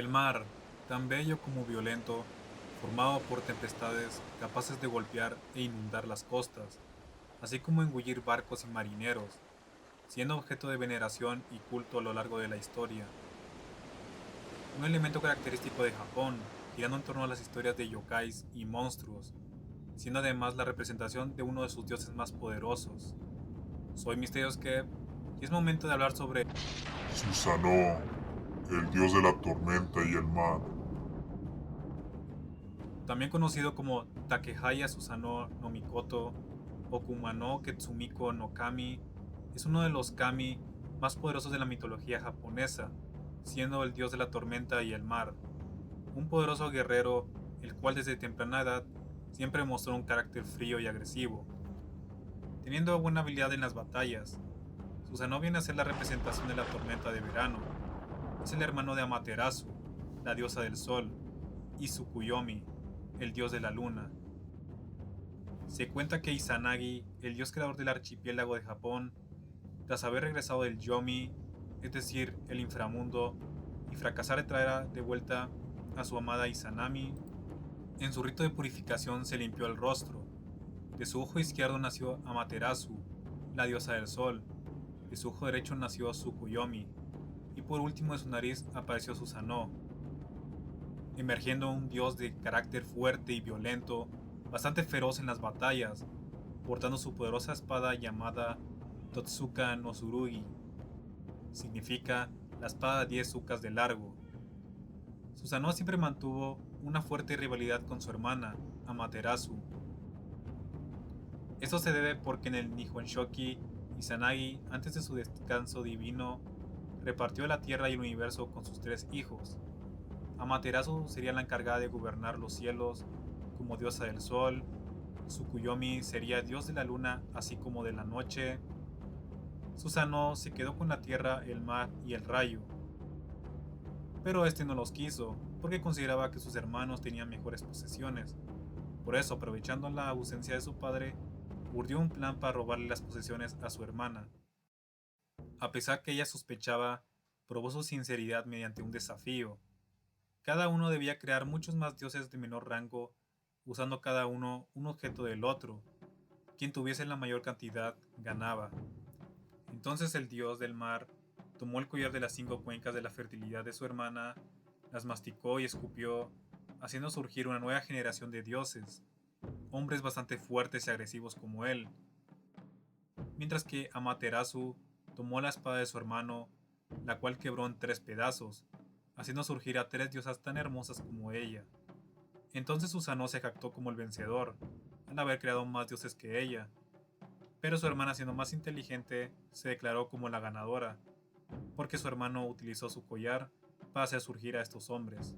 El mar, tan bello como violento, formado por tempestades capaces de golpear e inundar las costas, así como engullir barcos y marineros, siendo objeto de veneración y culto a lo largo de la historia. Un elemento característico de Japón, girando en torno a las historias de yokais y monstruos, siendo además la representación de uno de sus dioses más poderosos. Soy Misterios Kev, y es momento de hablar sobre, Susanoo, el dios de la tormenta y el mar. también conocido como Takehaya Susanoo no Mikoto o Kumano Ketsumiko no Kami, es uno de los kami más poderosos de la mitología japonesa, siendo el dios de la tormenta y el mar. Un poderoso guerrero, el cual desde temprana edad siempre mostró un carácter frío y agresivo, teniendo buena habilidad en las batallas. Susanoo viene a ser la representación de la tormenta de verano. Es el hermano de Amaterasu, la diosa del sol, y Tsukuyomi, el dios de la luna. Se cuenta que Izanagi, el dios creador del archipiélago de Japón, tras haber regresado del Yomi, es decir, el inframundo, y fracasar de traer de vuelta a su amada Izanami, en su rito de purificación se limpió el rostro. De su ojo izquierdo nació Amaterasu, la diosa del sol. De su ojo derecho nació Tsukuyomi. Y por último de su nariz apareció Susanoo, emergiendo un dios de carácter fuerte y violento, bastante feroz en las batallas, portando su poderosa espada llamada Totsuka no Tsurugi. Significa la espada de 10 zucas de largo. Susanoo siempre mantuvo una fuerte rivalidad con su hermana, Amaterasu. Esto se debe porque en el Nihon Shoki, Izanagi, antes de su descanso divino, repartió la tierra y el universo con sus 3 hijos. Amaterasu sería la encargada de gobernar los cielos como diosa del sol, Tsukuyomi sería dios de la luna así como de la noche, Susanoo se quedó con la tierra, el mar y el rayo. Pero este no los quiso, porque consideraba que sus hermanos tenían mejores posesiones. Por eso, aprovechando la ausencia de su padre, urdió un plan para robarle las posesiones a su hermana. A pesar que ella sospechaba, probó su sinceridad mediante un desafío. Cada uno debía crear muchos más dioses de menor rango, usando cada uno un objeto del otro. Quien tuviese la mayor cantidad ganaba. Entonces el dios del mar tomó el collar de las 5 cuencas de la fertilidad de su hermana, las masticó y escupió, haciendo surgir una nueva generación de dioses, hombres bastante fuertes y agresivos como él. Mientras que Amaterasu tomó la espada de su hermano, la cual quebró en 3 pedazos, haciendo surgir a 3 diosas tan hermosas como ella. Entonces Susanoo se jactó como el vencedor, al haber creado más dioses que ella, pero su hermana, siendo más inteligente, se declaró como la ganadora, porque su hermano utilizó su collar para hacer surgir a estos hombres.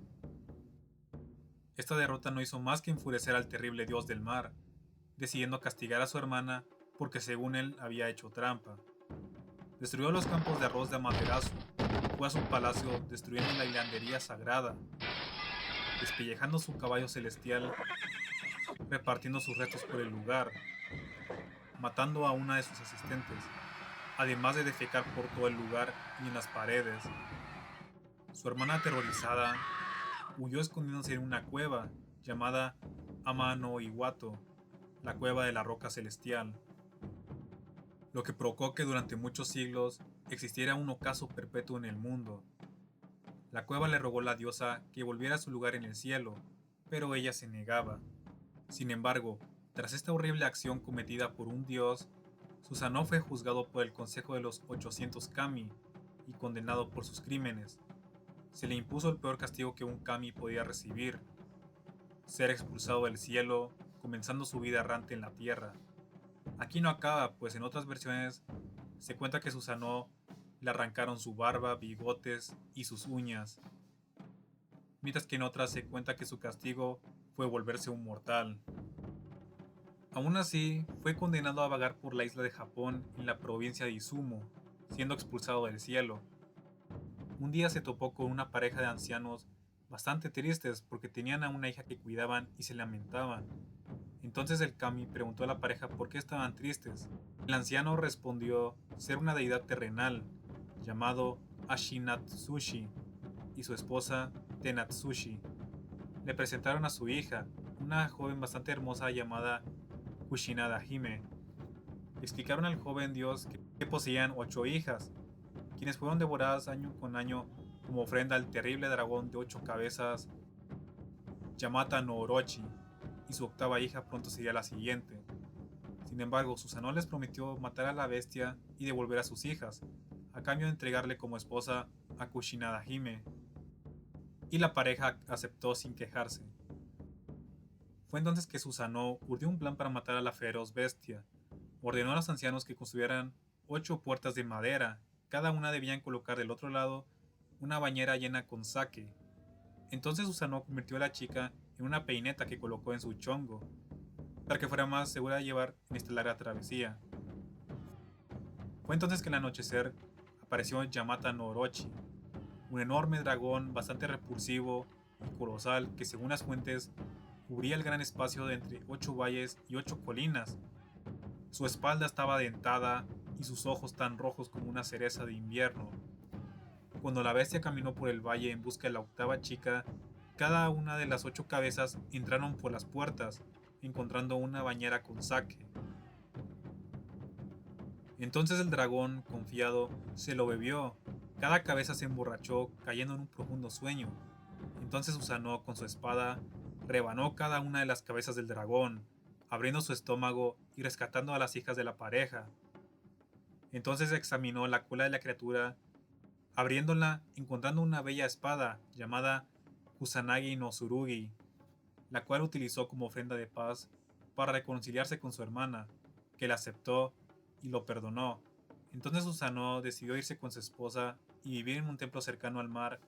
Esta derrota no hizo más que enfurecer al terrible dios del mar, decidiendo castigar a su hermana porque según él había hecho trampa. Destruyó los campos de arroz de Amaterasu, fue a su palacio destruyendo la hilandería sagrada, despellejando su caballo celestial, repartiendo sus restos por el lugar, matando a una de sus asistentes, además de defecar por todo el lugar y en las paredes. Su hermana, aterrorizada, huyó escondiéndose en una cueva llamada Ama no Iwato, la cueva de la roca celestial, lo que provocó que durante muchos siglos existiera un ocaso perpetuo en el mundo. La cueva le rogó a la diosa que volviera a su lugar en el cielo, pero ella se negaba. Sin embargo, tras esta horrible acción cometida por un dios, Susanoo fue juzgado por el Consejo de los 800 Kami y condenado por sus crímenes. Se le impuso el peor castigo que un kami podía recibir: ser expulsado del cielo, comenzando su vida errante en la tierra. Aquí no acaba, pues en otras versiones se cuenta que Susanoo le arrancaron su barba, bigotes y sus uñas, mientras que en otras se cuenta que su castigo fue volverse un mortal. Aún así, fue condenado a vagar por la isla de Japón en la provincia de Izumo, siendo expulsado del cielo. Un día se topó con una pareja de ancianos bastante tristes porque tenían a una hija que cuidaban y se lamentaban. Entonces el kami preguntó a la pareja por qué estaban tristes. El anciano respondió ser una deidad terrenal llamado Ashinatsushi y su esposa Tenatsushi. Le presentaron a su hija, una joven bastante hermosa llamada Kushinada Hime. Explicaron al joven dios que poseían 8 hijas, quienes fueron devoradas año con año como ofrenda al terrible dragón de 8 cabezas Yamata no Orochi, y su octava hija pronto sería la siguiente. Sin embargo, Susanoo les prometió matar a la bestia y devolver a sus hijas, a cambio de entregarle como esposa a Kushinada Hime, y la pareja aceptó sin quejarse. Fue entonces que Susanoo urdió un plan para matar a la feroz bestia. Ordenó a los ancianos que construyeran 8 puertas de madera, cada una debían colocar del otro lado una bañera llena con sake. Entonces Susanoo convirtió a la chica en una peineta que colocó en su chongo, para que fuera más segura de llevar en esta larga travesía. Fue entonces que al anochecer apareció Yamata no Orochi, un enorme dragón bastante repulsivo y colosal que, según las fuentes, cubría el gran espacio de entre 8 valles y 8 colinas. Su espalda estaba dentada y sus ojos tan rojos como una cereza de invierno. Cuando la bestia caminó por el valle en busca de la octava chica, cada una de las 8 cabezas entraron por las puertas, encontrando una bañera con sake. Entonces el dragón, confiado, se lo bebió. Cada cabeza se emborrachó, cayendo en un profundo sueño. Entonces Susanoo, con su espada, rebanó cada una de las cabezas del dragón, abriendo su estómago y rescatando a las hijas de la pareja. Entonces examinó la cola de la criatura, abriéndola, encontrando una bella espada llamada Kusanagi no Tsurugi, la cual utilizó como ofrenda de paz para reconciliarse con su hermana, que la aceptó y lo perdonó. Entonces Susanoo decidió irse con su esposa y vivir en un templo cercano al mar,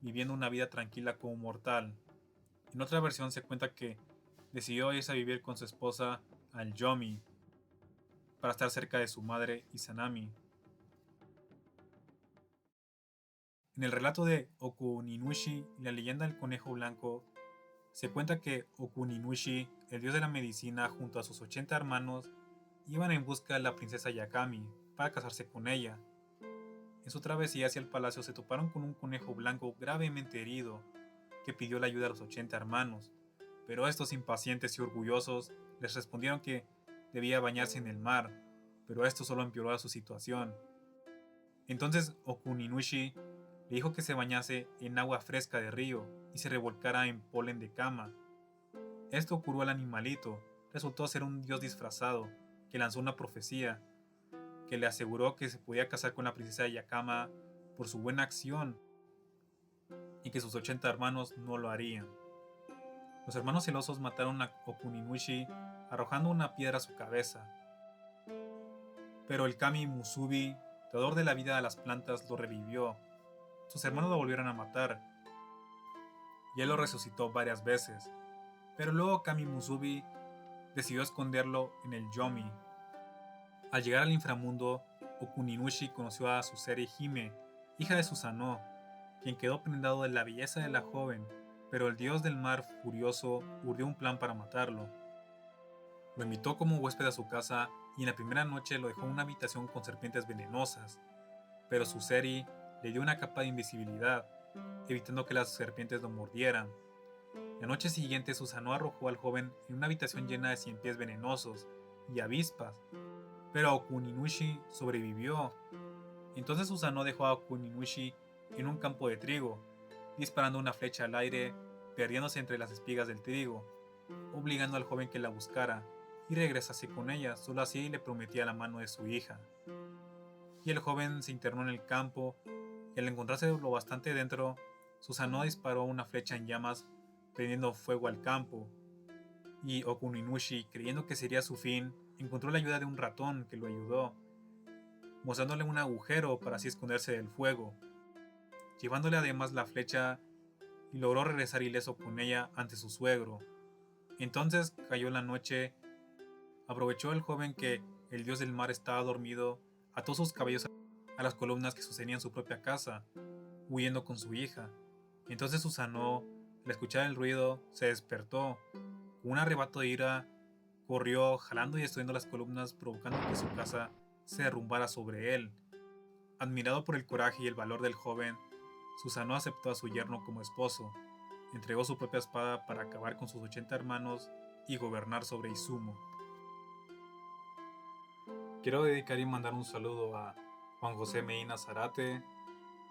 viviendo una vida tranquila como mortal. En otra versión se cuenta que decidió irse a vivir con su esposa al Yomi, para estar cerca de su madre Izanami. En el relato de Okuninushi y la leyenda del conejo blanco, se cuenta que Okuninushi, el dios de la medicina, junto a sus 80 hermanos, iban en busca de la princesa Yakami para casarse con ella. En su travesía hacia el palacio se toparon con un conejo blanco gravemente herido, que pidió la ayuda a los 80 hermanos, pero estos, impacientes y orgullosos, les respondieron que debía bañarse en el mar, pero esto solo empeoró su situación. Entonces Okuninushi le dijo que se bañase en agua fresca de río y se revolcara en polen de cama. Esto curó al animalito. Resultó ser un dios disfrazado, que lanzó una profecía, que le aseguró que se podía casar con la princesa Yakama por su buena acción, y que sus 80 hermanos no lo harían. Los hermanos celosos mataron a Okuninushi arrojando una piedra a su cabeza. Pero el Kami Musubi, dador de la vida a las plantas, lo revivió. Sus hermanos lo volvieron a matar, y él lo resucitó varias veces. Pero luego Kami Musubi decidió esconderlo en el Yomi. Al llegar al inframundo, Okuninushi conoció a Suseri Hime, hija de Susanoo, quien quedó prendado de la belleza de la joven, pero el dios del mar, furioso, urdió un plan para matarlo. Lo invitó como huésped a su casa y en la primera noche lo dejó en una habitación con serpientes venenosas, pero Suseri le dio una capa de invisibilidad, evitando que las serpientes lo mordieran. La noche siguiente, Susanoo arrojó al joven en una habitación llena de ciempiés venenosos y avispas, pero Okuninushi sobrevivió. Entonces Susanoo dejó a Okuninushi en un campo de trigo, disparando una flecha al aire, perdiéndose entre las espigas del trigo, obligando al joven que la buscara y regresase con ella. Solo así le prometía la mano de su hija. Y el joven se internó en el campo, y al encontrarse lo bastante dentro, Susanoo disparó una flecha en llamas, prendiendo fuego al campo. Y Okuninushi, creyendo que sería su fin, encontró la ayuda de un ratón que lo ayudó, mostrándole un agujero para así esconderse del fuego, llevándole además la flecha, y logró regresar ileso con ella ante su suegro. Entonces cayó la noche. Aprovechó el joven que el dios del mar estaba dormido, ató sus cabellos a las columnas que sostenían su propia casa, huyendo con su hija. Entonces Susanoo, al escuchar el ruido, se despertó. Con un arrebato de ira, corrió, jalando y destruyendo las columnas, provocando que su casa se derrumbara sobre él. Admirado por el coraje y el valor del joven, Susanoo aceptó a su yerno como esposo, entregó su propia espada para acabar con sus 80 hermanos y gobernar sobre Izumo. Quiero dedicar y mandar un saludo a Juan José Medina Zarate,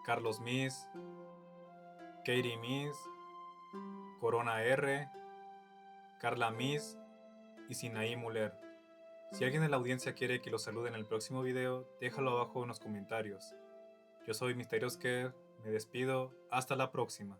Carlos Miss, Katie Miss, Corona R, Carla Miss y Sinaí Muller. Si alguien en la audiencia quiere que lo salude en el próximo video, déjalo abajo en los comentarios. Yo soy Misterios Kev, me despido, hasta la próxima.